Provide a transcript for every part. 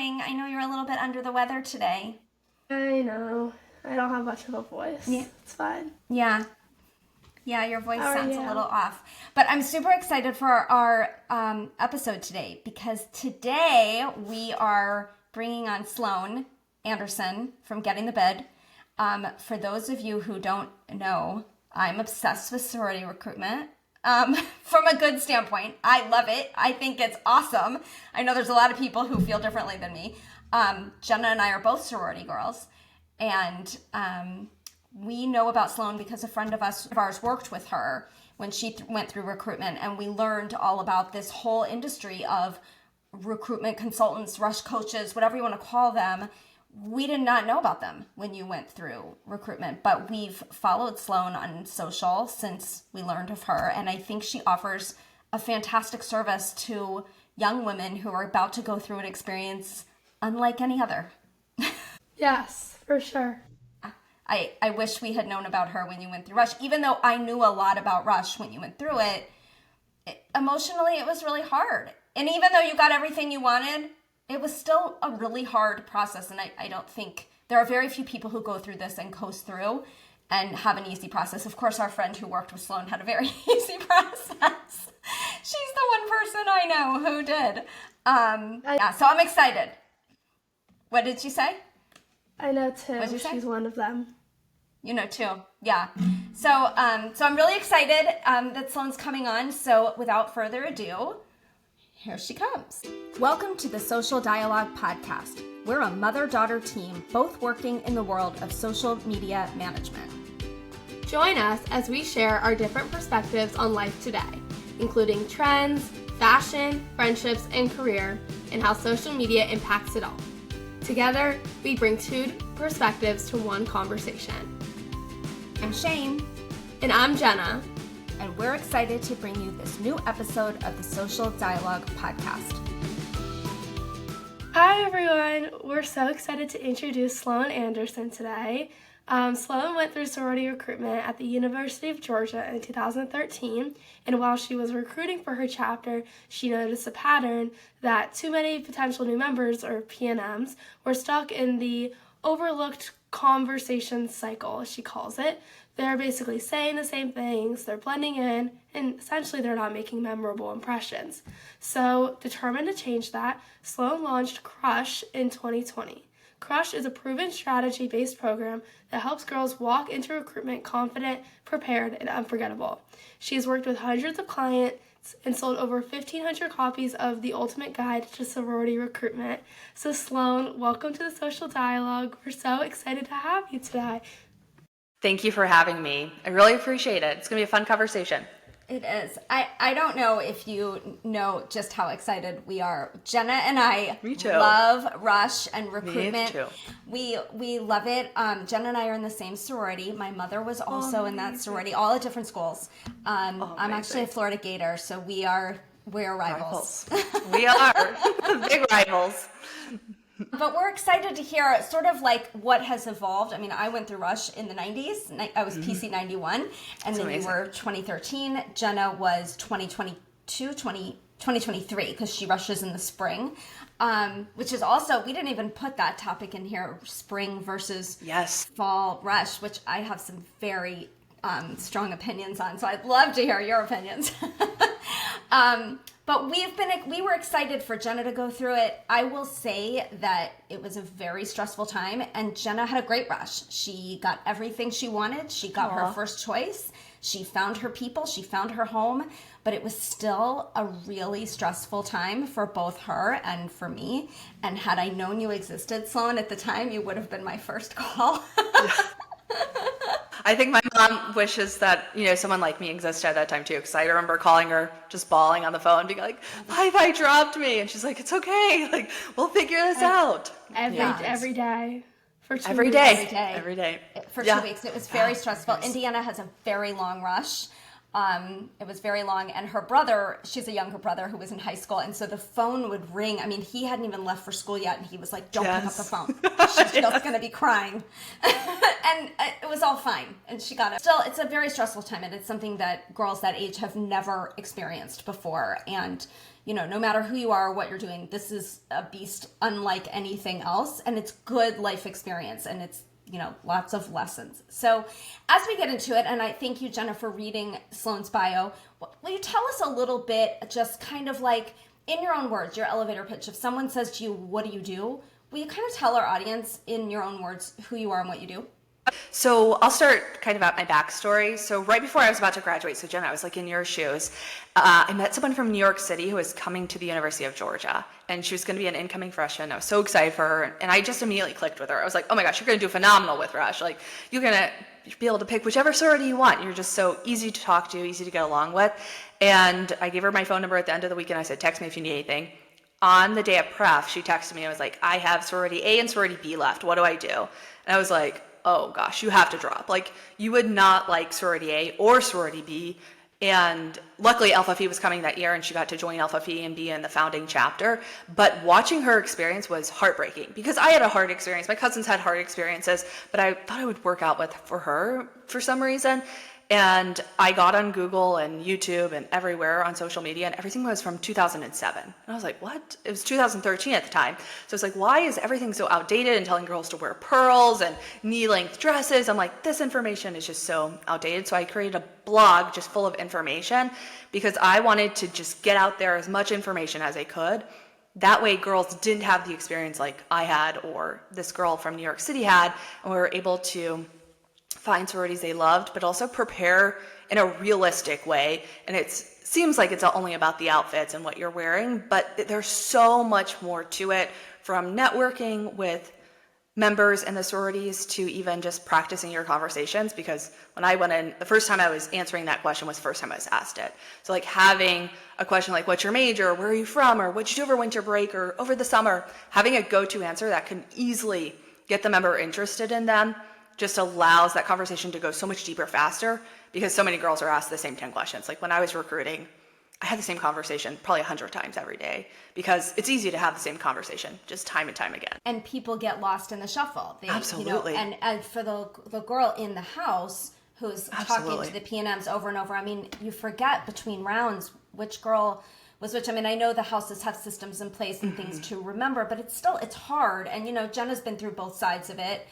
morning. I know you're a little bit under the weather today. I know. I don't have much of a voice. Yeah. It's fine. Yeah. Yeah, your voice How are sounds you? a little off. But I'm super excited for our episode today because today we are bringing on Sloan Anderson from Getting the Bed. For those of you who don't know, I'm obsessed with sorority recruitment. From a good standpoint, I love it. I think it's awesome. I know there's a lot of people who feel differently than me. Jenna and I are both sorority girls, and we know about Sloan because a friend of ours worked with her when she went through recruitment, and we learned all about this whole industry of recruitment consultants, rush coaches, whatever you want to call them. We did not know about them when you went through recruitment, but we've followed Sloan on social since we learned of her, and I think she offers a fantastic service to young women who are about to go through an experience unlike any other. Yes, for sure. I wish we had known about her when you went through Rush. Even though I knew a lot about Rush when you went through it, emotionally it was really hard. And even though you got everything you wanted, it was still a really hard process. And I don't think, there are very few people who go through this and coast through and have an easy process. Of course, our friend who worked with Sloan had a very easy process. She's the one person I know who did. Yeah, so I'm excited. What did you say? I know too. What'd you say? She's one of them. You know too, yeah. So I'm really excited that Sloan's coming on. So without further ado, here she comes. Welcome to the Social Dialogue Podcast. We're a mother-daughter team, both working in the world of social media management. Join us as we share our different perspectives on life today, including trends, fashion, friendships, and career, and how social media impacts it all. Together, we bring two perspectives to one conversation. I'm Shane. And I'm Jenna. And we're excited to bring you this new episode of the Social Dialogue Podcast. Hi everyone! We're so excited to introduce Sloan Anderson today. Sloan went through sorority recruitment at the University of Georgia in 2013, and while she was recruiting for her chapter, she noticed a pattern that too many potential new members, or PNMs, were stuck in the overlooked conversation cycle, she calls it. They're basically saying the same things, they're blending in, and essentially they're not making memorable impressions. So, determined to change that, Sloan launched Crush in 2020. Crush is a proven strategy-based program that helps girls walk into recruitment confident, prepared, and unforgettable. She has worked with hundreds of clients and sold over 1,500 copies of The Ultimate Guide to Sorority Recruitment. So Sloan, welcome to the Social Dialogue. We're so excited to have you today. Thank you for having me. I really appreciate it. It's going to be a fun conversation. It is. I don't know if you know just how excited we are. Jenna and I love Rush and recruitment. Me too. We love it. Jenna and I are in the same sorority. My mother was also in that sorority, all at different schools. I'm actually a Florida Gator, so we're rivals. We are big rivals. But we're excited to hear sort of like what has evolved. I mean, I went through Rush in the 90s. I was PC 91, and then you were 2013. Jenna was 2023, because she rushes in the spring, which is also, we didn't even put that topic in here, spring versus fall rush, which I have some very strong opinions on. So I'd love to hear your opinions. But we were excited for Jenna to go through it. I will say that it was a very stressful time, and Jenna had a great rush. She got everything she wanted. She got her first choice. She found her people. She found her home, but it was still a really stressful time for both her and for me. And had I known you existed, Sloan, at the time, you would have been my first call. I think my mom wishes that, someone like me existed at that time too, because I remember calling her just bawling on the phone, being like, Wi-Fi dropped me. And she's like, it's okay. Like, we'll figure this out. Every day. For 2 Every weeks. day. Every day. For 2 weeks. It was very stressful. Indiana has a very long rush. It was very long, and her brother, she's a younger brother who was in high school, and so the phone would ring. I mean, he hadn't even left for school yet, and he was like, don't pick up the phone. She's just going to be crying. And it was all fine, and she got it. Still, it's a very stressful time, and it's something that girls that age have never experienced before. And, you know, no matter who you are or what you're doing, this is a beast unlike anything else, and it's good life experience, and it's, you know, lots of lessons. So as we get into it, and I thank you, Jenna, for reading Sloan's bio, will you tell us a little bit, just kind of like in your own words, your elevator pitch? If someone says to you, what do you do? Will you kind of tell our audience in your own words who you are and what you do? So I'll start kind of at my backstory. So right before I was about to graduate, so Jenna, I was like in your shoes, I met someone from New York City who was coming to the University of Georgia, and she was going to be an incoming freshman. I was so excited for her, and I just immediately clicked with her. I was like, oh my gosh, you're going to do phenomenal with Rush. Like, you're going to be able to pick whichever sorority you want. You're just so easy to talk to, easy to get along with. And I gave her my phone number at the end of the week, and I said, text me if you need anything. On the day of pref, she texted me. I was like, I have sorority A and sorority B left. What do I do? And I was like, oh gosh, you have to drop. Like, you would not like sorority A or sorority B. And luckily Alpha Phi was coming that year, and she got to join Alpha Phi and be in the founding chapter. But watching her experience was heartbreaking, because I had a hard experience. My cousins had hard experiences, but I thought it would work out for her for some reason. And I got on Google and YouTube and everywhere on social media, and everything was from 2007. And I was like, what? It was 2013 at the time. So it's like, why is everything so outdated and telling girls to wear pearls and knee-length dresses? I'm like, this information is just so outdated. So I created a blog just full of information, because I wanted to just get out there as much information as I could. That way girls didn't have the experience like I had, or this girl from New York City had, and we were able to find sororities they loved, but also prepare in a realistic way. And it seems like it's only about the outfits and what you're wearing, but there's so much more to it, from networking with members in the sororities to even just practicing your conversations. Because when I went in, the first time I was answering that question was the first time I was asked it. So like having a question like, what's your major, or where are you from, or what'd you do over winter break or over the summer, having a go-to answer that can easily get the member interested in them just allows that conversation to go so much deeper faster, because so many girls are asked the same 10 questions. Like when I was recruiting, I had the same conversation probably 100 times every day, because it's easy to have the same conversation just time and time again. And people get lost in the shuffle. Absolutely. You know, and for the girl in the house who's talking to the P&Ms over and over, I mean, you forget between rounds which girl was which. I mean, I know the houses have systems in place and things to remember, but it's hard. And, you know, Jenna's been through both sides of it.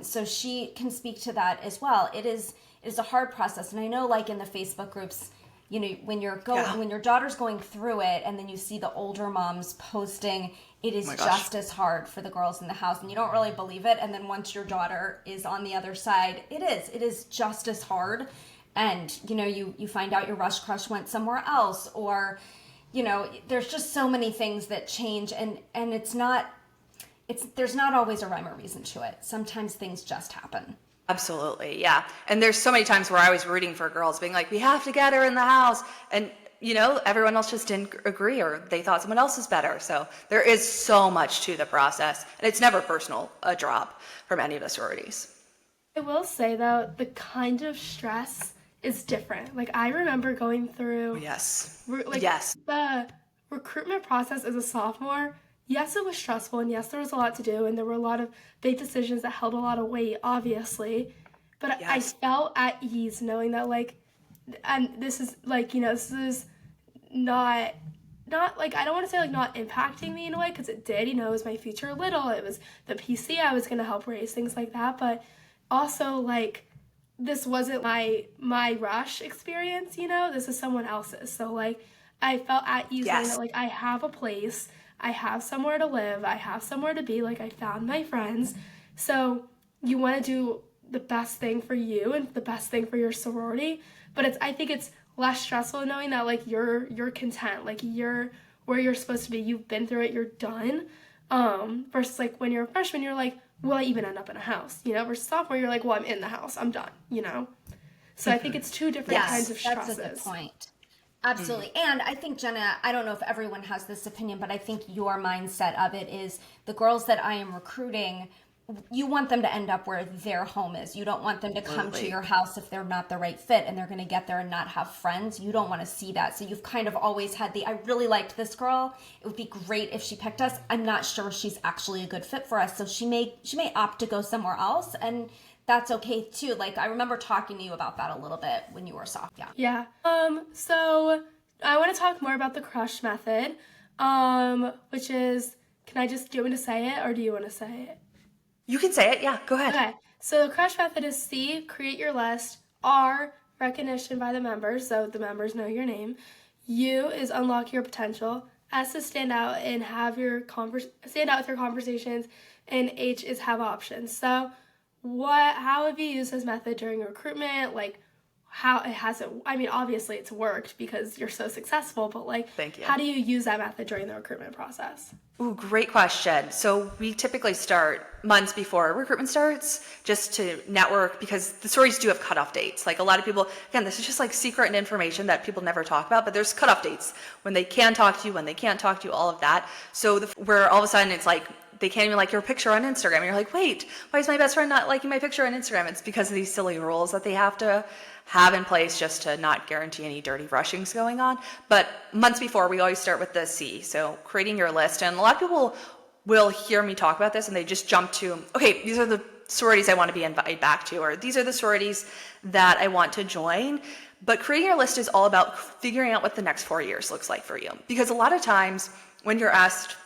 So she can speak to that as well. It is a hard process. And I know, like in the Facebook groups, you know, when your daughter's going through it, and then you see the older moms posting, it is just as hard for the girls in the house, and you don't really believe it. And then once your daughter is on the other side, it is just as hard. And, you know, you find out your rush crush went somewhere else, or, you know, there's just so many things that change, and there's not always a rhyme or reason to it. Sometimes things just happen. Absolutely, yeah. And there's so many times where I was rooting for girls, being like, we have to get her in the house. And, you know, everyone else just didn't agree, or they thought someone else is better. So there is so much to the process. And it's never personal, a drop from any of the sororities. I will say, though, the kind of stress is different. Like, I remember going through... Yes. The recruitment process as a sophomore. Yes, it was stressful, and yes, there was a lot to do, and there were a lot of big decisions that held a lot of weight, obviously. But I felt at ease knowing that, like, and this is, like, you know, this is not like, I don't want to say, like, not impacting me in a way, because it did, you know, it was my future little, it was the PC I was going to help raise, things like that. But also, like, this wasn't my rush experience, you know, this is someone else's. So, like, I felt at ease knowing that, like, I have a place, I have somewhere to live, I have somewhere to be, like, I found my friends. So you want to do the best thing for you and the best thing for your sorority, but I think it's less stressful knowing that, like, you're content, like, you're where you're supposed to be, you've been through it, you're done, versus, like, when you're a freshman, you're like, will I even end up in a house, you know, versus sophomore, you're like, well, I'm in the house, I'm done, you know. So I think it's two different kinds of stresses. That's a good point. Absolutely. And I think, Jenna, I don't know if everyone has this opinion, but I think your mindset of it is the girls that I am recruiting, you want them to end up where their home is. You don't want them to come to Absolutely. your house if they're not the right fit and they're going to get there and not have friends. You don't want to see that. So you've kind of always had I really liked this girl. It would be great if she picked us. I'm not sure she's actually a good fit for us. So she may opt to go somewhere else, and that's okay too. Like, I remember talking to you about that a little bit when you were soft. Yeah. Yeah. So I want to talk more about the crush method, which is, do you want me to say it or do you want to say it? You can say it. Yeah, go ahead. Okay. So the crush method is C, create your list. R, recognition by the members, so the members know your name. U is unlock your potential. S is stand out and stand out with your conversations. And H is have options. So how have you used this method during recruitment? Like, how it hasn't, I mean, obviously it's worked because you're so successful, but like, Thank you. how do you use that method during the recruitment process? Ooh, great question. So we typically start months before recruitment starts just to network, because the sororities do have cutoff dates. Like, a lot of people, again, this is just like secret and information that people never talk about, but there's cutoff dates when they can talk to you, when they can't talk to you, all of that. So where all of a sudden it's like, they can't even like your picture on Instagram. And you're like, wait, why is my best friend not liking my picture on Instagram? It's because of these silly rules that they have to have in place just to not guarantee any dirty rushings going on. But months before, we always start with the C, so creating your list. And a lot of people will hear me talk about this and they just jump to, okay, these are the sororities I want to be invited back to, or these are the sororities that I want to join. But creating your list is all about figuring out what the next 4 years looks like for you. Because a lot of times when you're asked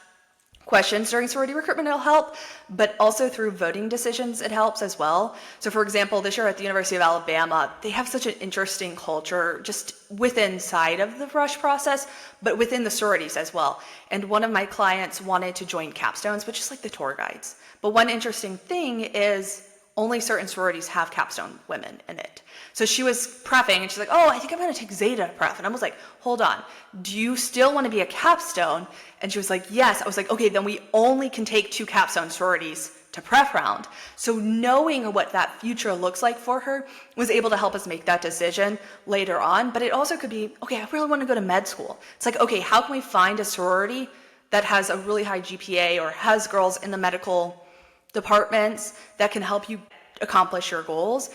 questions during sorority recruitment, it'll help, but also through voting decisions, it helps as well. So for example, this year at the University of Alabama, they have such an interesting culture just inside of the rush process, but within the sororities as well. And one of my clients wanted to join capstones, which is like the tour guides. But one interesting thing is only certain sororities have capstone women in it. So she was preffing and she's like, oh, I think I'm going to take Zeta pref. And I was like, hold on, do you still want to be a capstone? And she was like, yes. I was like, okay, then we only can take 2 capstone sororities to pref round. So knowing what that future looks like for her was able to help us make that decision later on. But it also could be, okay, I really want to go to med school. It's like, okay, how can we find a sorority that has a really high GPA or has girls in the medical departments that can help you accomplish your goals?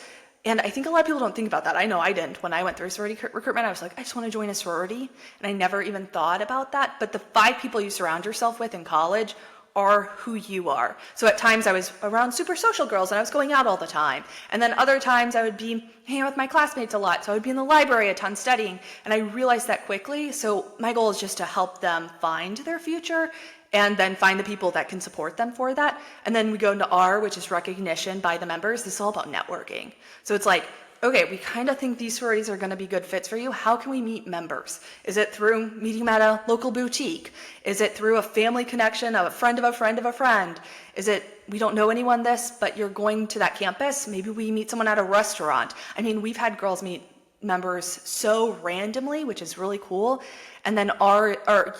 And I think a lot of people don't think about that. I know I didn't. When I went through sorority recruitment, I was like, I just want to join a sorority. And I never even thought about that. But the 5 people you surround yourself with in college are who you are. So at times I was around super social girls and I was going out all the time. And then other times I would be hanging out with my classmates a lot. So I would be in the library a ton studying. And I realized that quickly. So my goal is just to help them find their future and then find the people that can support them for that. And then we go into R, which is recognition by the members. This is all about networking. So it's like, okay, we kind of think these sororities are going to be good fits for you. How can we meet members? Is it through meeting them at a local boutique? Is it through a family connection of a friend of a friend of a friend? Is it, we don't know anyone this, but you're going to that campus? Maybe we meet someone at a restaurant. I mean, we've had girls meet members so randomly, which is really cool. And then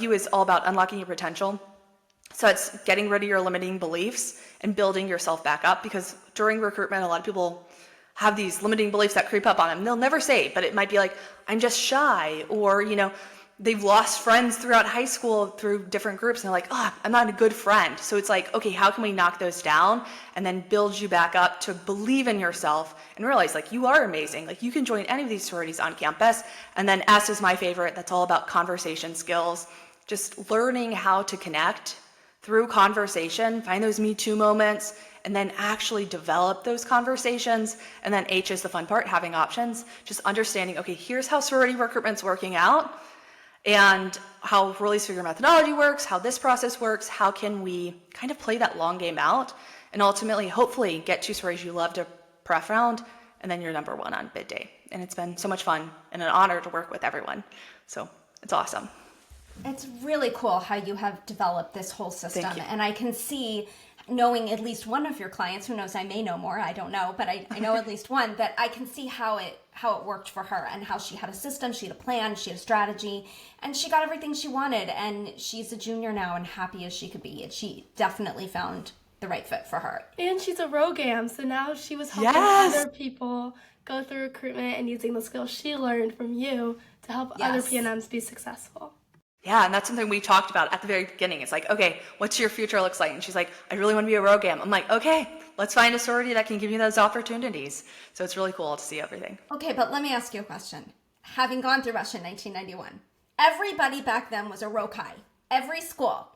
U is all about unlocking your potential. So it's getting rid of your limiting beliefs and building yourself back up, because during recruitment, a lot of people have these limiting beliefs that creep up on them. They'll never say it, but it might be like, I'm just shy, or, you know, they've lost friends throughout high school through different groups and they're like, oh, I'm not a good friend. So it's like, okay, how can we knock those down and then build you back up to believe in yourself and realize like you are amazing. Like you can join any of these sororities on campus. And then S is my favorite. That's all about conversation skills, just learning how to connect through conversation, find those Me Too moments, and then actually develop those conversations. And then H is the fun part, having options, just understanding, okay, here's how sorority recruitment's working out and how release figure methodology works, how this process works, how can we kind of play that long game out and ultimately, hopefully get 2 sororities you love to pref round, and then you're number 1 on bid day. And it's been so much fun and an honor to work with everyone. So it's awesome. It's really cool how you have developed this whole system. Thank you. And I can see, knowing at least one of your clients, who knows, I may know more, I don't know, but I know at least one, that I can see how it worked for her and how she had a system, she had a plan, she had a strategy, and she got everything she wanted. And she's a junior now and happy as she could be. And she definitely found the right fit for her. And she's a ROGAM, so now she was helping Yes. other people go through recruitment and using the skills she learned from you to help other Yes. PNMs be successful. Yeah, and that's something we talked about at the very beginning. It's like, okay, what's your future looks like? And she's like, I really want to be a ROGAM. I'm like, okay, let's find a sorority that can give you those opportunities. So it's really cool to see everything. Okay, but let me ask you a question. Having gone through Rush in 1991, everybody back then was a Rokai. Every school,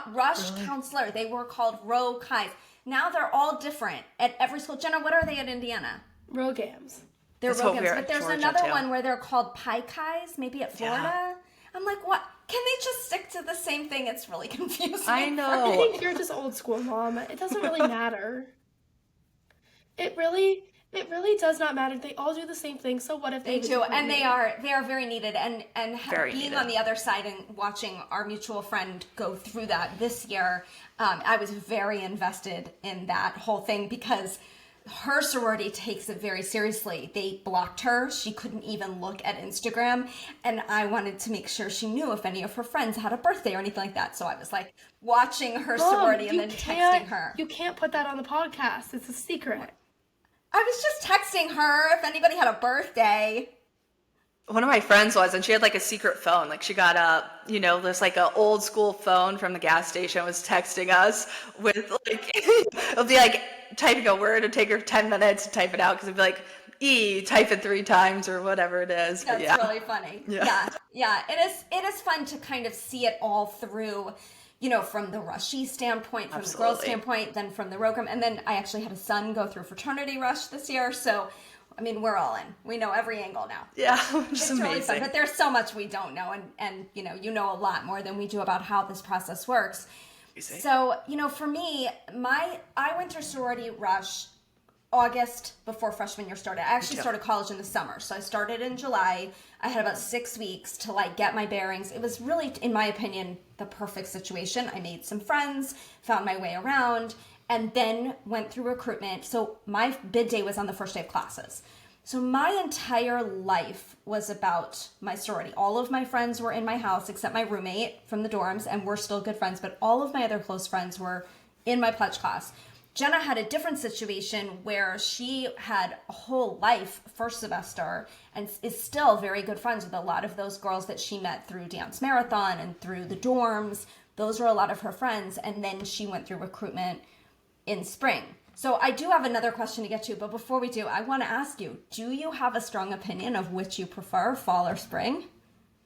Rush counselor, they were called Rokais. Now they're all different at every school. Jenna, what are they at Indiana? Rogams. They're That's what Rogams, we're but at there's Georgia, another too. one where they're called Paikais, maybe at Florida. Yeah. I'm like, what? Can they just stick to the same thing? It's really confusing. I I know. think you're just old school, Mom. It doesn't really matter. It really does not matter. They all do the same thing. So what if They have a do, different and name? they are very needed. And Very being needed. on the other side and watching our mutual friend go through that this year, I was very invested in that whole thing because her sorority takes it very seriously. They blocked her. She couldn't even look at Instagram. And I wanted to make sure she knew if any of her friends had a birthday or anything like that. So I was like watching her Mom, sorority and you then can't- texting her. You can't put that on the podcast. It's a secret. I was just texting her if anybody had a birthday. One of my friends was, and she had like a secret phone. Like she got this like a old school phone from the gas station, was texting us with like, it'll be like typing a word, it'd take her 10 minutes to type it out because it'd be like, type it 3 times or whatever it is. But That's yeah. really funny. Yeah. Yeah. It is fun to kind of see it all through, from the Rushy standpoint, from the girls' Absolutely. standpoint, then from the Rogam. And then I actually had a son go through fraternity Rush this year. So, I mean, we're all in. We know every angle now. Yeah, which It's is really amazing. fun, but there's so much we don't know, and you know a lot more than we do about how this process works. Crazy. So, for me, I went through sorority Rush August before freshman year started. I actually too. started college in the summer. So I started in July. I had about 6 weeks to get my bearings. It was really, in my opinion, the perfect situation. I made some friends, found my way around, and then went through recruitment. So my bid day was on the first day of classes. So my entire life was about my sorority. All of my friends were in my house except my roommate from the dorms, and we're still good friends, but all of my other close friends were in my pledge class. Jenna had a different situation where she had a whole life first semester and is still very good friends with a lot of those girls that she met through Dance Marathon and through the dorms. Those were a lot of her friends. And then she went through recruitment in spring. So I do have another question to get to, but before we do, I want to ask you, do you have a strong opinion of which you prefer, fall or spring?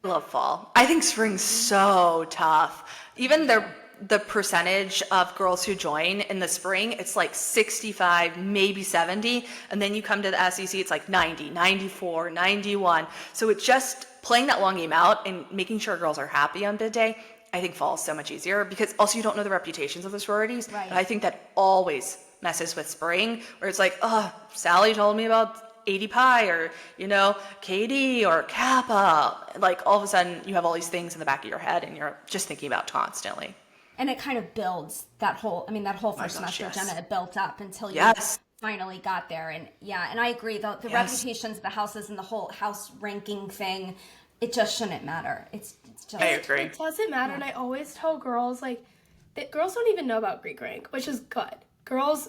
I love fall. I think spring's so tough. Even the percentage of girls who join in the spring, it's like 65, maybe 70. And then you come to the SEC, it's like 90, 94, 91. So it's just playing that long game out and making sure girls are happy on bid day. I think fall is so much easier because also you don't know the reputations of the sororities. Right. But I think that always messes with spring, where it's like, oh, Sally told me about 80 Pi or, KD or Kappa. Like all of a sudden you have all these things in the back of your head and you're just thinking about constantly. And it kind of builds that whole first semester, yes. Jenna, it built up until you Yes. finally got there. And and I agree, the Yes. reputations of the houses and the whole house ranking thing, it just shouldn't matter. It's just... I agree. It doesn't matter, and I always tell girls that girls don't even know about Greek rank, which is good. Girls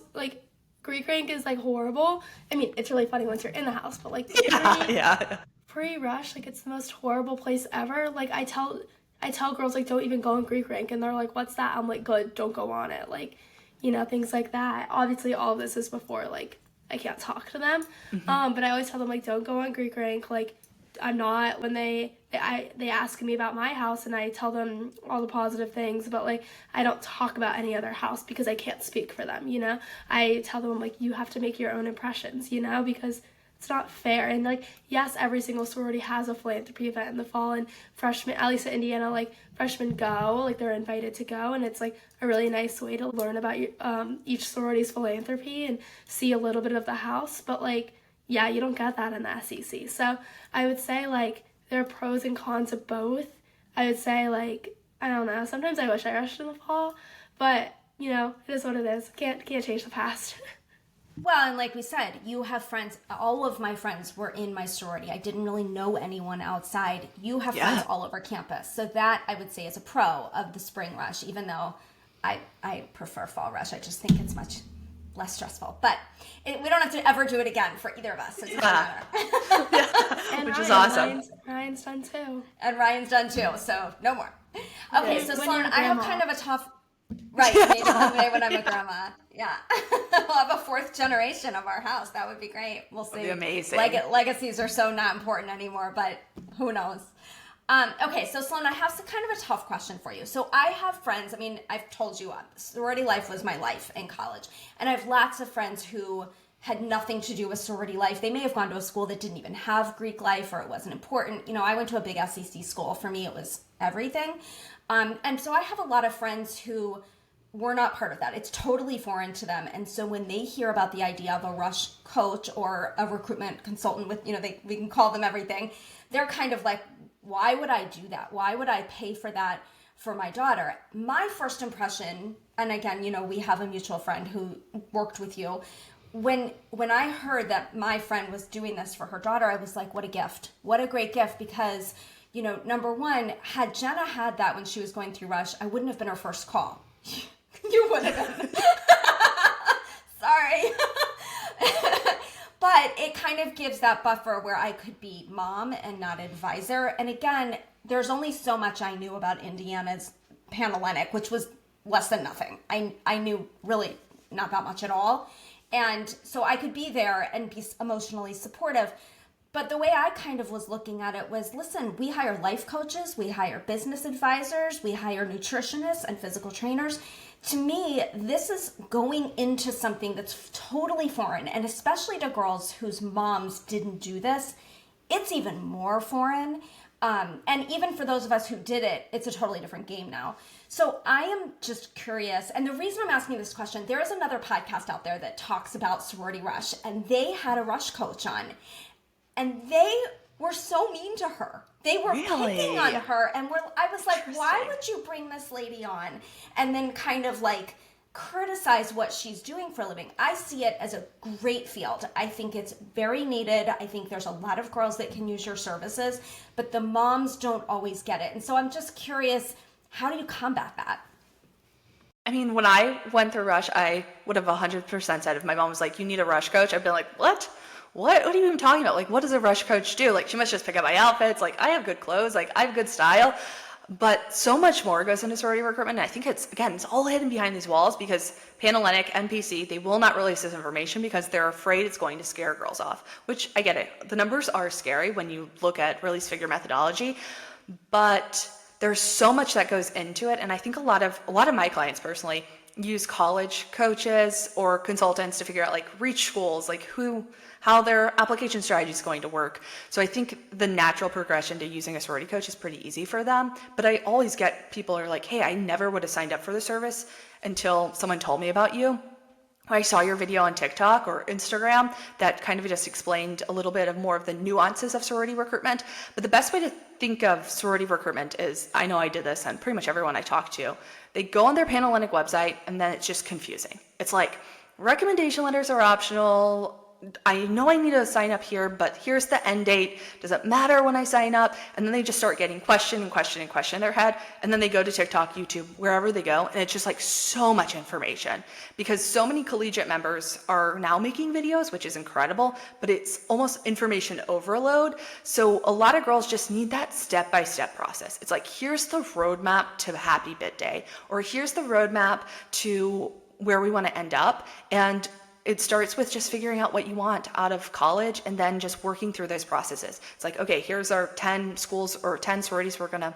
Greek rank is horrible. I mean, it's really funny once you're in the house, but Yeah. pre-rush, it's the most horrible place ever. I tell girls don't even go in Greek rank, and they're like, "What's that?" I'm like, "Good, don't go on it." Things like that. Obviously, all of this is before I can't talk to them, but I always tell them don't go on Greek rank. I'm not when they ask me about my house, and I tell them all the positive things, but I don't talk about any other house because I can't speak for them. I tell them you have to make your own impressions. Because it's not fair. And yes, every single sorority has a philanthropy event in the fall, and freshmen, at least at Indiana, freshmen go, they're invited to go, and it's a really nice way to learn about each sorority's philanthropy and see a little bit of the house. But yeah, you don't get that in the SEC. So I would say there are pros and cons of both. I would say I don't know, sometimes I wish I rushed in the fall, but it is what it is. Can't change the past. Well, and like we said, you have friends. All of my friends were in my sorority. I didn't really know anyone outside. You have friends all over campus. So that, I would say, is a pro of the spring rush, even though I prefer fall rush. I just think it's much less stressful. But we don't have to ever do it again for either of us. So it doesn't matter. And Which is Ryan, awesome. Ryan's done too. And Ryan's done too, so no more. Okay, so When Sloan, you're a I have grandma. kind of a tough... Right, maybe someday when I'm a grandma. Yeah. We'll have a fourth generation of our house. That would be great. We'll see. That'd be amazing. Legacies are so not important anymore, but who knows? Okay, so Sloan, I have kind of a tough question for you. So I have friends, I mean, I've told you, sorority life was my life in college. And I have lots of friends who had nothing to do with sorority life. They may have gone to a school that didn't even have Greek life or it wasn't important. You know, I went to a big SEC school. For me, it was everything. And so I have a lot of friends who were not part of that. It's totally foreign to them. And so when they hear about the idea of a rush coach or a recruitment consultant with, you know, we can call them everything, they're kind of like, why would I do that? Why would I pay for that for my daughter? My first impression, and again, you know, we have a mutual friend who worked with you. When I heard that my friend was doing this for her daughter, I was like, what a gift. What a great gift, because, you know, number one, had Jenna had that when she was going through Rush, I wouldn't have been her first call. You would have been. Sorry. But it kind of gives that buffer where I could be mom and not advisor. And again, there's only so much I knew about Indiana's Panhellenic, which was less than nothing. I knew really not that much at all. And so I could be there and be emotionally supportive. But the way I kind of was looking at it was, listen, we hire life coaches, we hire business advisors, we hire nutritionists and physical trainers. To me, this is going into something that's totally foreign, and especially to girls whose moms didn't do this, it's even more foreign. And even for those of us who did it, it's a totally different game now. So I am just curious, and the reason I'm asking this question, there is another podcast out there that talks about Sorority Rush, and they had a Rush coach on, and they were so mean to her. They were picking on her, and I was like, why would you bring this lady on and then kind of like criticize what she's doing for a living? I see it as a great field. I think it's very needed. I think there's a lot of girls that can use your services, but the moms don't always get it. And so I'm just curious, how do you combat that? I mean, when I went through Rush, I would have 100% said, if my mom was like, you need a Rush coach, I'd be like, what? What are you even talking about? Like, what does a Rush coach do? Like, she must just pick up my outfits. Like, I have good clothes. Like, I have good style. But so much more goes into sorority recruitment. And I think it's all hidden behind these walls, because Panhellenic, NPC, they will not release this information because they're afraid it's going to scare girls off, which I get it. The numbers are scary when you look at release figure methodology, but there's so much that goes into it. And I think a lot of my clients personally use college coaches or consultants to figure out, like, reach schools, like how their application strategy is going to work. So I think the natural progression to using a sorority coach is pretty easy for them. But I always get people are like, hey, I never would have signed up for the service until someone told me about you. I saw your video on TikTok or Instagram that kind of just explained a little bit of more of the nuances of sorority recruitment. But the best way to think of sorority recruitment is, I know I did this, and pretty much everyone I talk to, they go on their Panhellenic website, and then it's just confusing. It's like, recommendation letters are optional. I know I need to sign up here, but here's the end date. Does it matter when I sign up? And then they just start getting question in their head. And then they go to TikTok, YouTube, wherever they go. And it's just like so much information, because so many collegiate members are now making videos, which is incredible, but it's almost information overload. So a lot of girls just need that step-by-step process. It's like, here's the roadmap to Happy Bid Day, or here's the roadmap to where we want to end up. And it starts with just figuring out what you want out of college and then just working through those processes. It's like, okay, here's our 10 schools or 10 sororities we're going to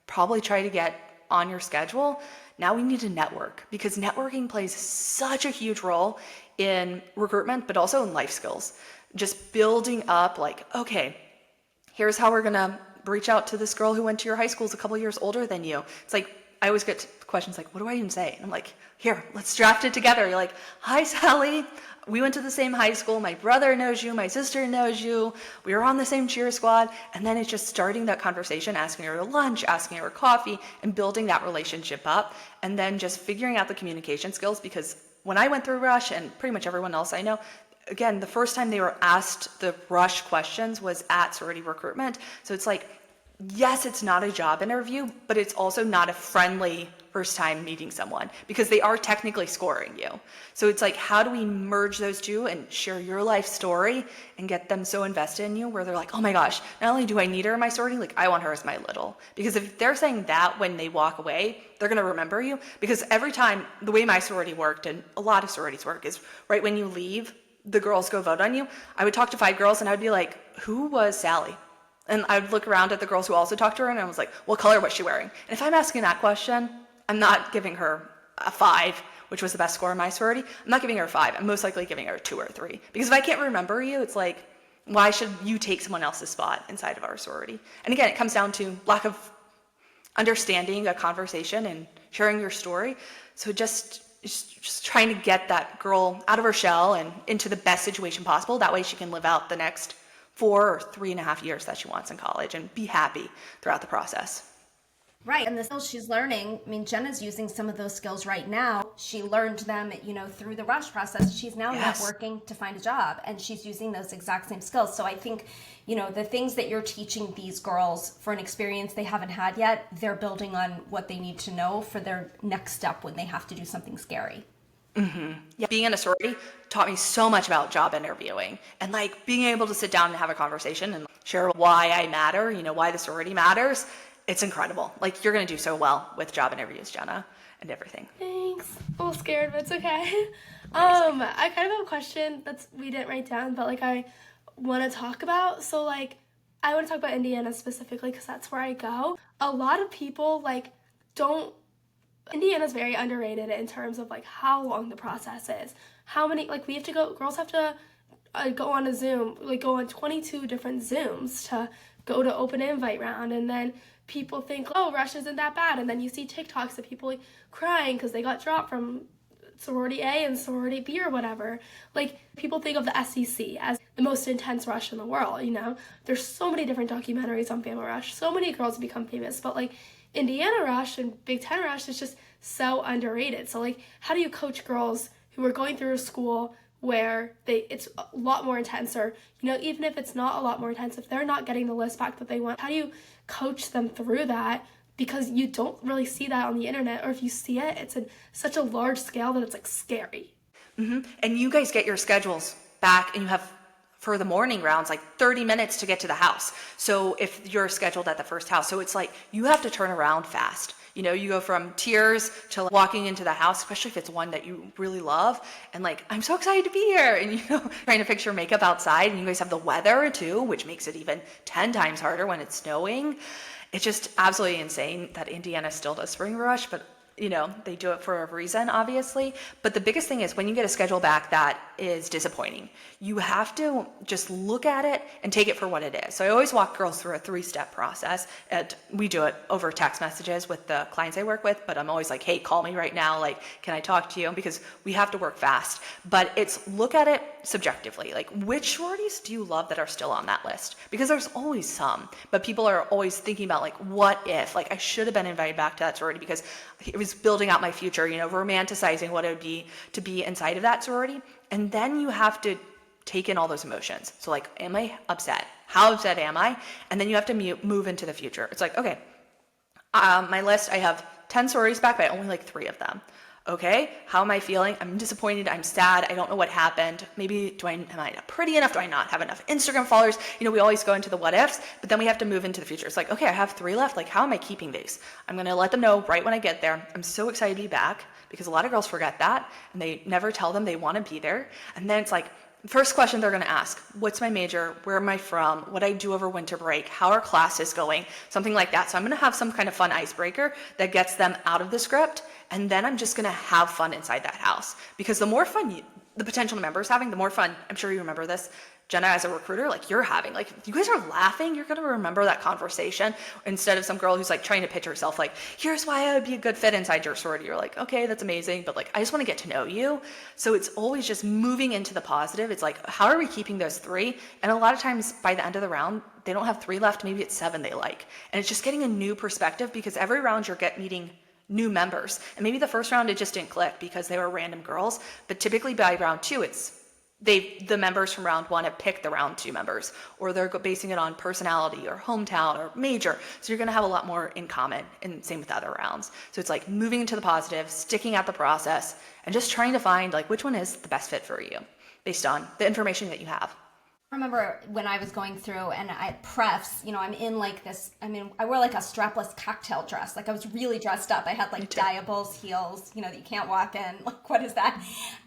probably try to get on your schedule. Now we need to network, because networking plays such a huge role in recruitment, but also in life skills. Just building up, like, okay, here's how we're going to reach out to this girl who went to your high school, is a couple years older than you. It's like, I always get questions like, what do I even say? And I'm like, here, let's draft it together. You're like, hi, Sally. We went to the same high school. My brother knows you. My sister knows you. We were on the same cheer squad. And then it's just starting that conversation, asking her to lunch, asking her coffee, and building that relationship up. And then just figuring out the communication skills, because when I went through Rush, and pretty much everyone else I know, again, the first time they were asked the Rush questions was at sorority recruitment. So it's like, yes, it's not a job interview, but it's also not a friendly first time meeting someone because they are technically scoring you. So it's like, how do we merge those two and share your life story and get them so invested in you where they're like, oh my gosh, not only do I need her in my sorority, like I want her as my little. Because if they're saying that when they walk away, they're going to remember you. Because every time, the way my sorority worked and a lot of sororities work is right when you leave, the girls go vote on you. I would talk to 5 girls and I would be like, who was Sally? And I would look around at the girls who also talked to her and I was like, what color was she wearing? And if I'm asking that question, I'm not giving her a 5, which was the best score in my sorority. I'm not giving her a 5. I'm most likely giving her a 2 or a 3. Because if I can't remember you, it's like, why should you take someone else's spot inside of our sorority? And again, it comes down to lack of understanding a conversation and sharing your story. So just trying to get that girl out of her shell and into the best situation possible. That way she can live out the next 4 or 3.5 years that she wants in college and be happy throughout the process. Right, and the skills she's learning, I mean, Jenna's using some of those skills right now. She learned them, through the rush process. She's now networking to find a job, and she's using those exact same skills. So I think, the things that you're teaching these girls for an experience they haven't had yet, they're building on what they need to know for their next step when they have to do something scary. Mm-hmm. Yeah, being in a sorority taught me so much about job interviewing and like being able to sit down and have a conversation and share why I matter, why the sorority matters. It's incredible. Like you're going to do so well with job interviews, Jenna, and everything. Thanks. I'm a little scared, but it's okay. I kind of have a question we didn't write down, but I want to talk about. So I want to talk about Indiana specifically because that's where I go. A lot of people Indiana's very underrated in terms of how long the process is. How many girls have to go on a Zoom, go on 22 different Zooms to go to open invite round, and then people think, oh, Rush isn't that bad, and then you see TikToks of people crying because they got dropped from sorority A and sorority B or whatever. People think of the SEC as the most intense rush in the world, There's so many different documentaries on Bama Rush, so many girls become famous, but Indiana Rush and Big Ten Rush is just so underrated. So how do you coach girls who are going through a school where it's a lot more intense, or even if it's not a lot more intense, if they're not getting the list back that they want, how do you coach them through that? Because you don't really see that on the internet, or if you see it, it's in such a large scale that it's scary. Mm-hmm. And you guys get your schedules back and you have for the morning rounds 30 minutes to get to the house. So if you're scheduled at the first house, so it's you have to turn around fast. You go from tears to walking into the house, especially if it's one that you really love. And I'm so excited to be here. And, trying to fix your makeup outside. And you guys have the weather too, which makes it even 10 times harder when it's snowing. It's just absolutely insane that Indiana still does spring rush, but they do it for a reason, obviously. But the biggest thing is when you get a schedule back that is disappointing, you have to just look at it and take it for what it is. So I always walk girls through a 3-step process. And we do it over text messages with the clients I work with, but I'm always hey, call me right now. Can I talk to you? Because we have to work fast. But it's look at it subjectively. Which sororities do you love that are still on that list? Because there's always some, but people are always thinking about what if? I should have been invited back to that sorority because it was building out my future, romanticizing what it would be to be inside of that sorority. And then you have to take in all those emotions. So am I upset? How upset am I? And then you have to move into the future. It's okay, my list, I have 10 sororities back, but I only 3 of them. Okay, how am I feeling? I'm disappointed. I'm sad. I don't know what happened. Maybe am I not pretty enough? Do I not have enough Instagram followers? We always go into the what ifs, but then we have to move into the future. It's okay, I have 3 left. How am I keeping these? I'm going to let them know right when I get there. I'm so excited to be back because a lot of girls forget that and they never tell them they want to be there. And then it's first question they're going to ask, what's my major? Where am I from? What I do over winter break? How are classes going? Something like that. So I'm going to have some kind of fun icebreaker that gets them out of the script. And then I'm just going to have fun inside that house. Because the more fun the potential member's having, the more fun, I'm sure you remember this, Jenna, as a recruiter, you're having, you guys are laughing, you're going to remember that conversation instead of some girl who's trying to pitch herself, here's why I would be a good fit inside your sorority. You're okay, that's amazing, but I just want to get to know you. So it's always just moving into the positive. It's how are we keeping those 3? And a lot of times by the end of the round, they don't have 3 left, maybe it's 7 they like. And it's just getting a new perspective because every round you're meeting new members. And maybe the first round it just didn't click because they were random girls, but typically by round 2 it's the members from round one have picked the round two members, or they're basing it on personality or hometown or major. So you're going to have a lot more in common, and same with other rounds. So it's like moving into the positive, sticking at the process, and just trying to find like which one is the best fit for you based on the information that you have. I remember when I was going through and I prefs, I'm in like this, I wore like a strapless cocktail dress. Like I was really dressed up. I had like diables, heels, that you can't walk in. Like, what is that?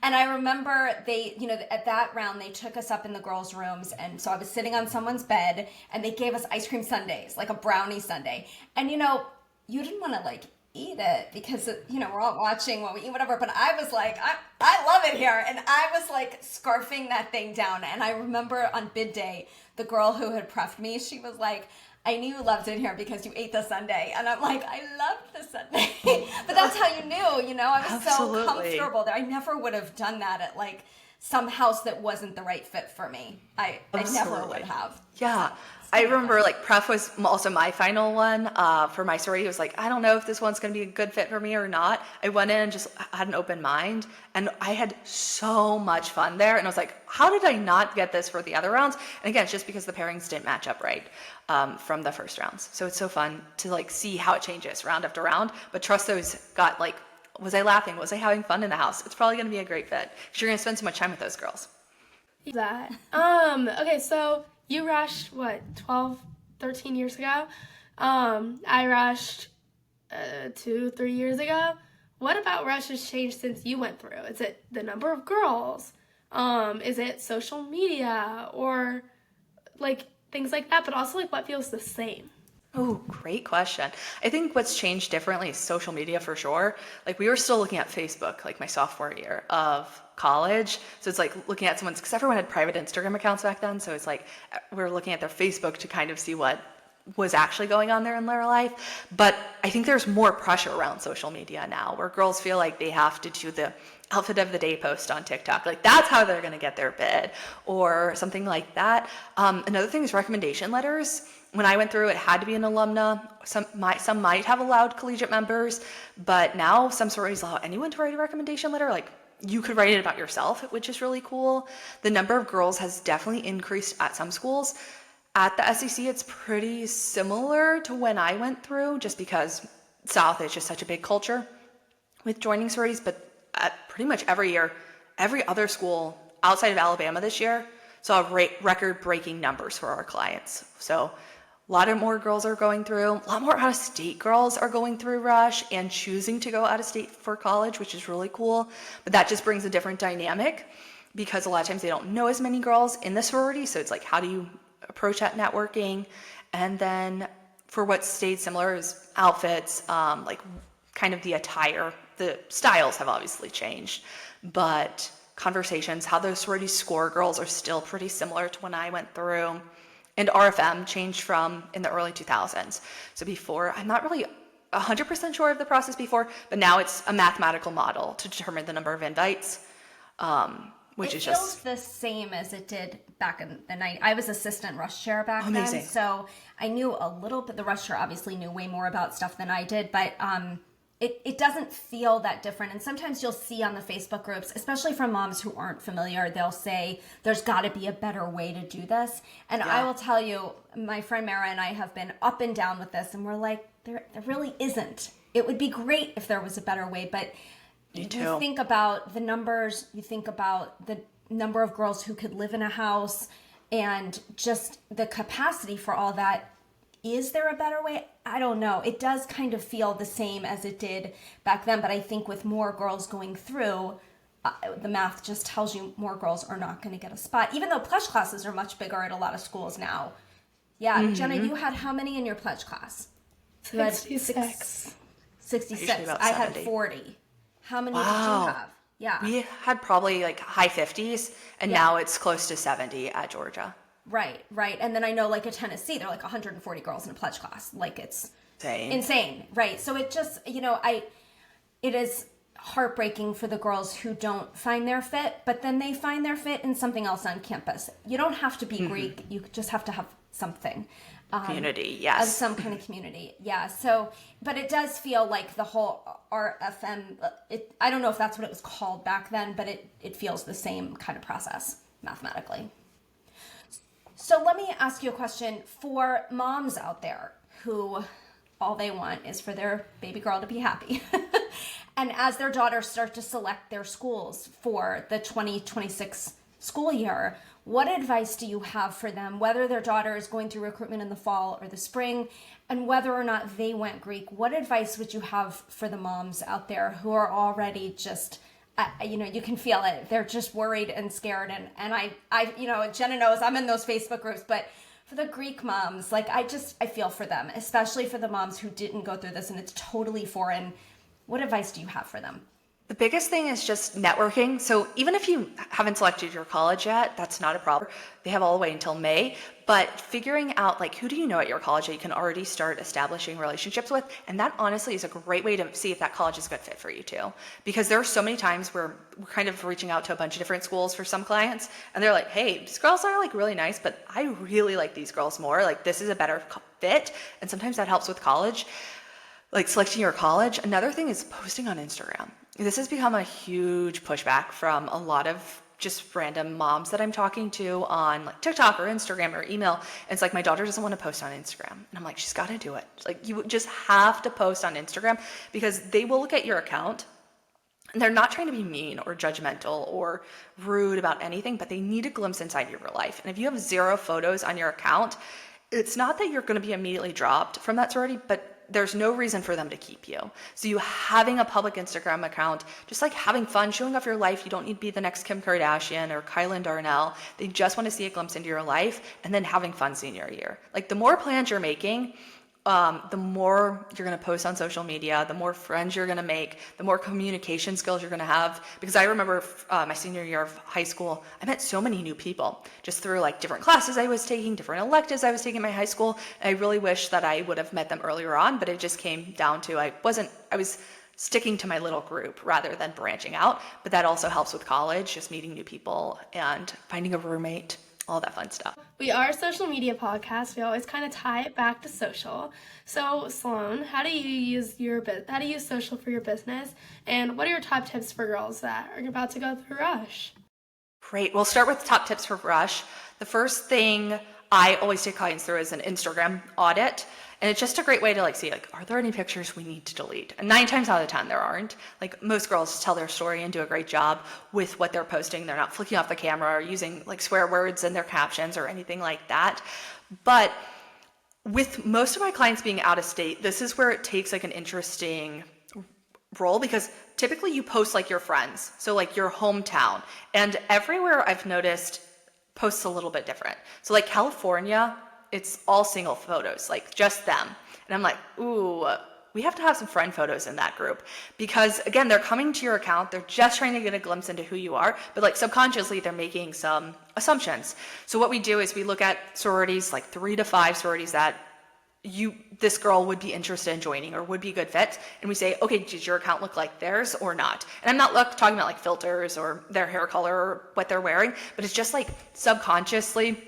And I remember they, at that round, they took us up in the girls' rooms. And so I was sitting on someone's bed and they gave us ice cream sundaes, like a brownie sundae. And, you didn't want to like eat it because we're all watching what we eat, whatever, but I was like, I love it here, and I was like scarfing that thing down. And I remember on bid day, the girl who had prefed me, she was like, I knew you loved it here because you ate the sundae. And I'm like, I loved the sundae. But that's how you knew, I was Absolutely. so comfortable there. I never would have done that at like some house that wasn't the right fit for me. I never would have. Yeah. I remember like pref was also my final one for my sorority. It was like, I don't know if this one's going to be a good fit for me or not. I went in and just had an open mind, and I had so much fun there. And I was like, how did I not get this for the other rounds? And again, it's just because the pairings didn't match up right from the first rounds. So it's so fun to like see how it changes round after round. But trust those got like, was I laughing? Was I having fun in the house? It's probably going to be a great fit because you're going to spend so much time with those girls. That. Okay, so you rushed, 12, 13 years ago? I rushed 2-3 years ago. What about rush has changed since you went through? Is it the number of girls? Is it social media or like things like that? But also like what feels the same? Oh, great question. I think what's changed differently is social media for sure. Like we were still looking at Facebook like my sophomore year of college. So it's like looking at someone's, because everyone had private Instagram accounts back then. So it's like we were looking at their Facebook to kind of see what was actually going on there in their life. But I think there's more pressure around social media now where girls feel like they have to do the outfit of the day post on TikTok. Like that's how they're going to get their bid or something like that. Another thing is recommendation letters. When I went through, it had to be an alumna. Some might have allowed collegiate members, but now some sororities allow anyone to write a recommendation letter. Like you could write it about yourself, which is really cool. The number of girls has definitely increased at some schools. At the SEC, it's pretty similar to when I went through, just because South is just such a big culture with joining sororities. But at pretty much every year, every other school outside of Alabama this year saw record-breaking numbers for our clients. So a lot of more girls are going through, a lot more out-of-state girls are going through Rush and choosing to go out-of-state for college, which is really cool. But that just brings a different dynamic because a lot of times they don't know as many girls in the sorority. So it's like, how do you approach that networking? And then for what stayed similar is outfits, like kind of the attire. The styles have obviously changed, but conversations, how those sororities score girls are still pretty similar to when I went through. And RFM changed from in the early 2000s. So before, I'm not really 100% sure of the process before, but now it's a mathematical model to determine the number of invites, which is just... It feels the same as it did back in the night. I was assistant rush chair back Amazing. then, so I knew a little bit. The rush chair obviously knew way more about stuff than I did, but it doesn't feel that different. And sometimes you'll see on the Facebook groups, especially from moms who aren't familiar, they'll say, there's got to be a better way to do this. And I will tell you, my friend Mara and I have been up and down with this, and we're like, there really isn't. It would be great if there was a better way, but you think about the numbers, you think about the number of girls who could live in a house, and just the capacity for all that. Is there a better way? I don't know. It does kind of feel the same as it did back then, but I think with more girls going through, the math just tells you more girls are not going to get a spot, even though pledge classes are much bigger at a lot of schools now. Yeah, mm-hmm. Jenna, you had how many in your pledge class? 66. 66. I had 40. How many did you have? Yeah. We had probably like high 50s, and now it's close to 70 at Georgia. Right. And then I know like at Tennessee, they're like 140 girls in a pledge class. Like it's insane. Right. So it just, it is heartbreaking for the girls who don't find their fit, but then they find their fit in something else on campus. You don't have to be Greek. You just have to have something. Community, of yes. some kind of community. Yeah. So, but it does feel like the whole RFM, I don't know if that's what it was called back then, but it feels the same kind of process mathematically. So let me ask you a question for moms out there who all they want is for their baby girl to be happy. And as their daughters start to select their schools for the 2026 school year, what advice do you have for them, whether their daughter is going through recruitment in the fall or the spring, and whether or not they went Greek? What advice would you have for the moms out there who are already just, you can feel it. They're just worried and scared. And I Jenna knows I'm in those Facebook groups, but for the Greek moms, like I feel for them, especially for the moms who didn't go through this and it's totally foreign. What advice do you have for them? The biggest thing is just networking. So even if you haven't selected your college yet, that's not a problem. They have all the way until May, but figuring out like who do you know at your college that you can already start establishing relationships with, and that honestly is a great way to see if that college is a good fit for you too. Because there are so many times where we're kind of reaching out to a bunch of different schools for some clients, and they're like, hey, these girls are like really nice, but I really like these girls more. Like this is a better fit, and sometimes that helps with college. Like selecting your college. Another thing is posting on Instagram. This has become a huge pushback from a lot of just random moms that I'm talking to on like TikTok or Instagram or email. And it's like, my daughter doesn't want to post on Instagram. And I'm like, she's got to do it. Like you just have to post on Instagram because they will look at your account and they're not trying to be mean or judgmental or rude about anything, but they need a glimpse inside your life. And if you have 0 photos on your account, it's not that you're going to be immediately dropped from that sorority, but there's no reason for them to keep you. So you having a public Instagram account, just like having fun, showing off your life. You don't need to be the next Kim Kardashian or Kylan Darnell. They just want to see a glimpse into your life and then having fun senior year. Like the more plans you're making, the more you're going to post on social media, the more friends you're going to make, the more communication skills you're going to have. Because I remember my senior year of high school, I met so many new people just through like different classes I was taking, different electives I was taking in my high school. And I really wish that I would have met them earlier on, but it just came down to I was sticking to my little group rather than branching out. But that also helps with college, just meeting new people and finding a roommate, all that fun stuff. We are a social media podcast. We always kind of tie it back to social. So, Sloan, how do you use social for your business? And what are your top tips for girls that are about to go through Rush? Great. We'll start with top tips for Rush. The first thing I always take clients through is an Instagram audit. And it's just a great way to like see like, are there any pictures we need to delete? And 9 times out of 10, there aren't. Like most girls tell their story and do a great job with what they're posting. They're not flicking off the camera or using like swear words in their captions or anything like that. But with most of my clients being out of state, this is where it takes like an interesting role because typically you post like your friends. So like your hometown. And everywhere I've noticed posts a little bit different. So like California, it's all single photos, like just them. And I'm like, ooh, we have to have some friend photos in that group because again, they're coming to your account. They're just trying to get a glimpse into who you are, but like subconsciously they're making some assumptions. So what we do is we look at sororities, like 3 to 5 sororities that this girl would be interested in joining or would be a good fit. And we say, okay, does your account look like theirs or not? And I'm not talking about like filters or their hair color or what they're wearing, but it's just like subconsciously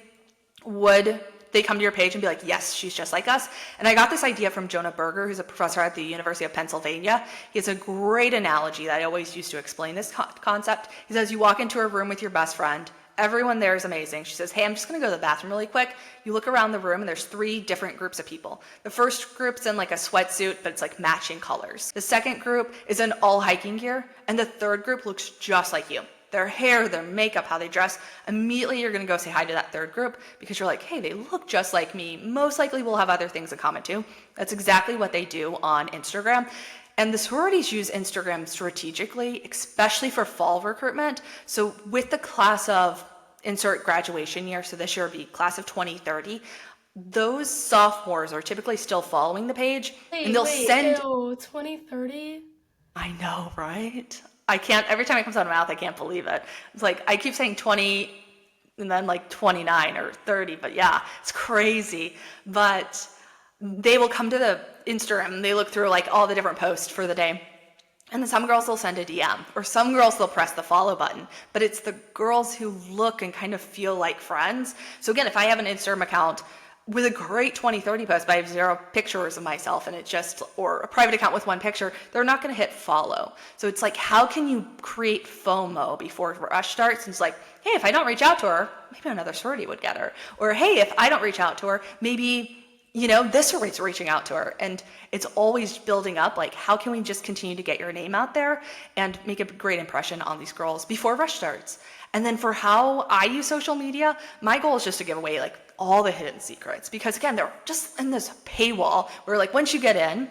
would they come to your page and be like, yes, she's just like us. And I got this idea from Jonah Berger, who's a professor at the University of Pennsylvania. He has a great analogy that I always use to explain this concept. He says, you walk into a room with your best friend. Everyone there is amazing. She says, hey, I'm just going to go to the bathroom really quick. You look around the room and there's 3 different groups of people. The first group's in like a sweatsuit, but it's like matching colors. The second group is in all hiking gear. And the third group looks just like you. Their hair, their makeup, how they dress. Immediately you're going to go say hi to that third group because you're like, hey, they look just like me. Most likely we'll have other things in common too. That's exactly what they do on Instagram. And the sororities use Instagram strategically, especially for fall recruitment. So with the class of insert graduation year, so this year would be class of 2030, those sophomores are typically still following the page. And they'll send... Ew, 2030? I know, right? I can't, every time it comes out of my mouth, I can't believe it. It's like, I keep saying 20 and then like 29 or 30, but yeah, it's crazy. But they will come to the Instagram and they look through like all the different posts for the day. And then some girls will send a DM or some girls they'll press the follow button, but it's the girls who look and kind of feel like friends. So again, if I have an Instagram account with a great 2030 post, but I have 0 pictures of myself and it's just, or a private account with 1 picture, they're not going to hit follow. So it's like, how can you create FOMO before rush starts? And it's like, hey, if I don't reach out to her, maybe another sorority would get her. Or hey, if I don't reach out to her, maybe, this sorority's reaching out to her. And it's always building up, like, how can we just continue to get your name out there and make a great impression on these girls before rush starts? And then for how I use social media, my goal is just to give away like all the hidden secrets, because again, they're just in this paywall where like once you get in,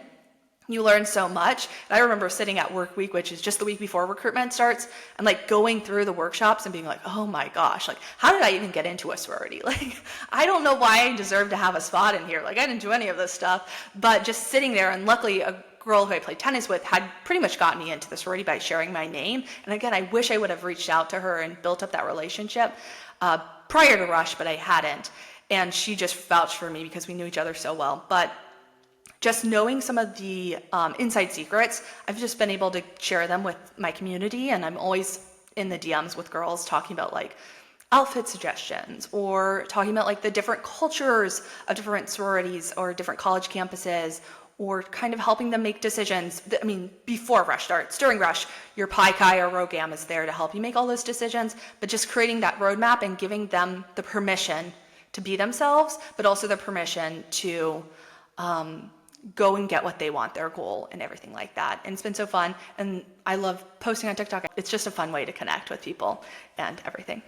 you learn so much. And I remember sitting at work week, which is just the week before recruitment starts, and like going through the workshops and being like, oh my gosh, like how did I even get into a sorority? Like, I don't know why I deserve to have a spot in here. Like I didn't do any of this stuff, but just sitting there, and luckily a girl who I played tennis with had pretty much gotten me into the sorority by sharing my name. And again, I wish I would have reached out to her and built up that relationship prior to Rush, but I hadn't. And she just vouched for me because we knew each other so well. But just knowing some of the inside secrets, I've just been able to share them with my community. And I'm always in the DMs with girls talking about like outfit suggestions, or talking about like the different cultures of different sororities or different college campuses, or kind of helping them make decisions. I mean, before Rush starts, during Rush, your Pi Chi or Rho Gamma is there to help you make all those decisions, but just creating that roadmap and giving them the permission to be themselves, but also the permission to go and get what they want, their goal and everything like that. And it's been so fun. And I love posting on TikTok. It's just a fun way to connect with people and everything.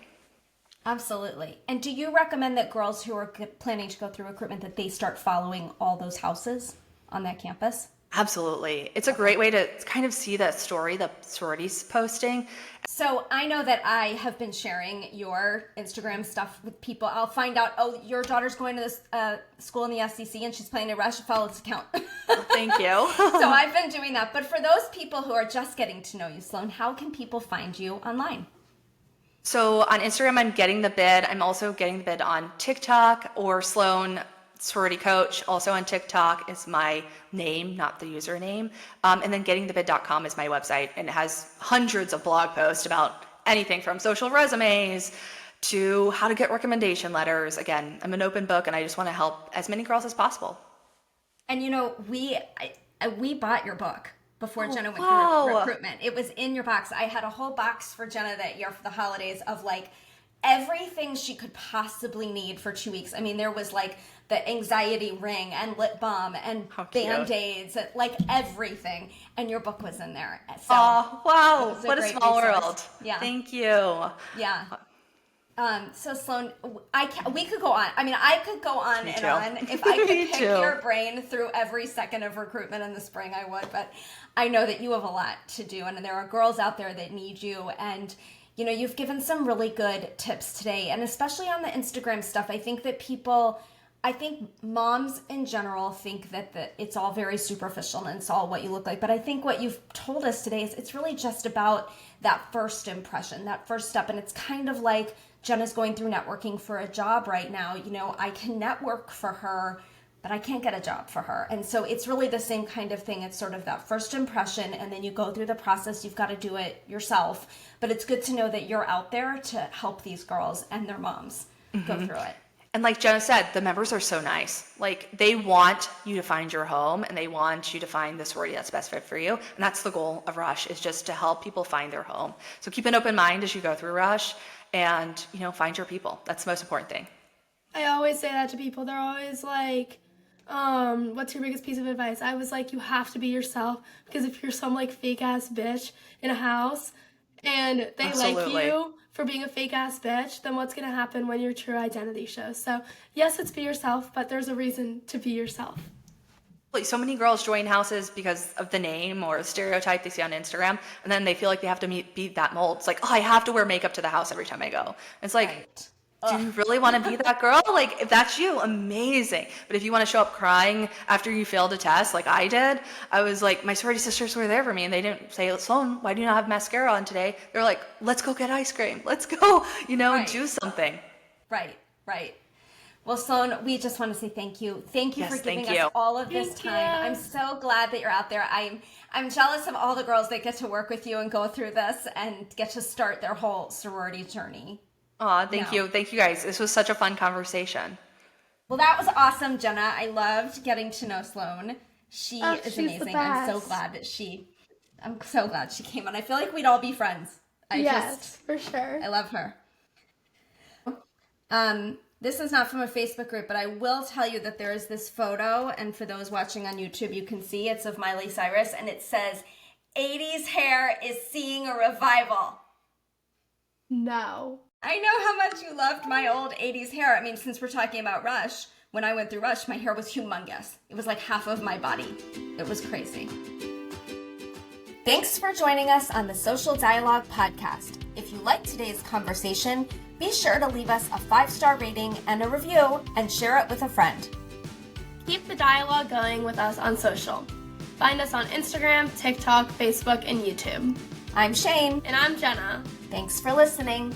Absolutely. And do you recommend that girls who are planning to go through recruitment, that they start following all those houses on that campus? Absolutely. It's a great way to kind of see that story the sorority's posting. So I know that I have been sharing your Instagram stuff with people. I'll find out, oh, your daughter's going to this school in the SEC and she's planning to Rush, follow this account. Thank you. So I've been doing that. But for those people who are just getting to know you, Sloan, how can people find you online? So on Instagram, I'm Getting the Bid. I'm also Getting the Bid on TikTok, or Sloan Sorority Coach, also on TikTok, is my name, not the username. And then gettingthebid.com is my website, and it has hundreds of blog posts about anything from social resumes to how to get recommendation letters. Again, I'm an open book, and I just want to help as many girls as possible. And we bought your book before Jenna went wow. through recruitment. It was in your box. I had a whole box for Jenna that year for the holidays of like everything she could possibly need for 2 weeks. I mean, there was like the anxiety ring and lip balm and Band-Aids, and like everything. And your book was in there. So oh, wow. What a small resource. world. Yeah. Thank you. Yeah. So Sloan, we could go on. I mean, I could go on Me and too. on. If I could Me pick too. your brain through every second of recruitment in the spring, I would. But I know that you have a lot to do, and there are girls out there that need you. And you've given some really good tips today, and especially on the Instagram stuff. I think moms in general think that it's all very superficial and it's all what you look like. But I think what you've told us today is it's really just about that first impression, that first step. And it's kind of like Jenna's going through networking for a job right now. I can network for her, but I can't get a job for her. And so it's really the same kind of thing. It's sort of that first impression, and then you go through the process. You've got to do it yourself. But it's good to know that you're out there to help these girls and their moms go through it. And like Jenna said, the members are so nice. Like, they want you to find your home, and they want you to find the sorority that's best fit for you. And that's the goal of Rush, is just to help people find their home. So keep an open mind as you go through Rush, and find your people. That's the most important thing. I always say that to people. They're always like, what's your biggest piece of advice? I was like, you have to be yourself, because if you're some like fake ass bitch in a house and they Absolutely. like you for being a fake ass bitch, then what's going to happen when your true identity shows? So yes, it's be yourself, but there's a reason to be yourself. So many girls join houses because of the name or a stereotype they see on Instagram, and then they feel like they have to beat that mold. It's like, oh, I have to wear makeup to the house every time I go. It's like, Right. do you really want to be that girl? Like, if that's you, amazing. But if you want to show up crying after you failed a test, like I did, I was like, my sorority sisters were there for me, and they didn't say, Sloan, why do you not have mascara on today? They're like, let's go get ice cream. Let's go, Right. do something. Right. Well, Sloan, we just want to say thank you. Thank you Yes, for giving thank you. us all of this Thank time. you. I'm so glad that you're out there. I'm jealous of all the girls that get to work with you and go through this and get to start their whole sorority journey. Aw, thank you. Thank you guys. This was such a fun conversation. Well, that was awesome, Jenna. I loved getting to know Sloan. She is she's amazing. the I'm so best. glad that I'm so glad she came on. I feel like we'd all be friends. Yes, for sure. I love her. This is not from a Facebook group, but I will tell you that there is this photo, and for those watching on YouTube, you can see it's of Miley Cyrus, and it says, 80s hair is seeing a revival. No. I know how much you loved my old 80s hair. I mean, since we're talking about Rush, when I went through Rush, my hair was humongous. It was like half of my body. It was crazy. Thanks for joining us on the Social Dialogue podcast. If you liked today's conversation, be sure to leave us a 5-star rating and a review and share it with a friend. Keep the dialogue going with us on social. Find us on Instagram, TikTok, Facebook, and YouTube. I'm Shane. And I'm Jenna. Thanks for listening.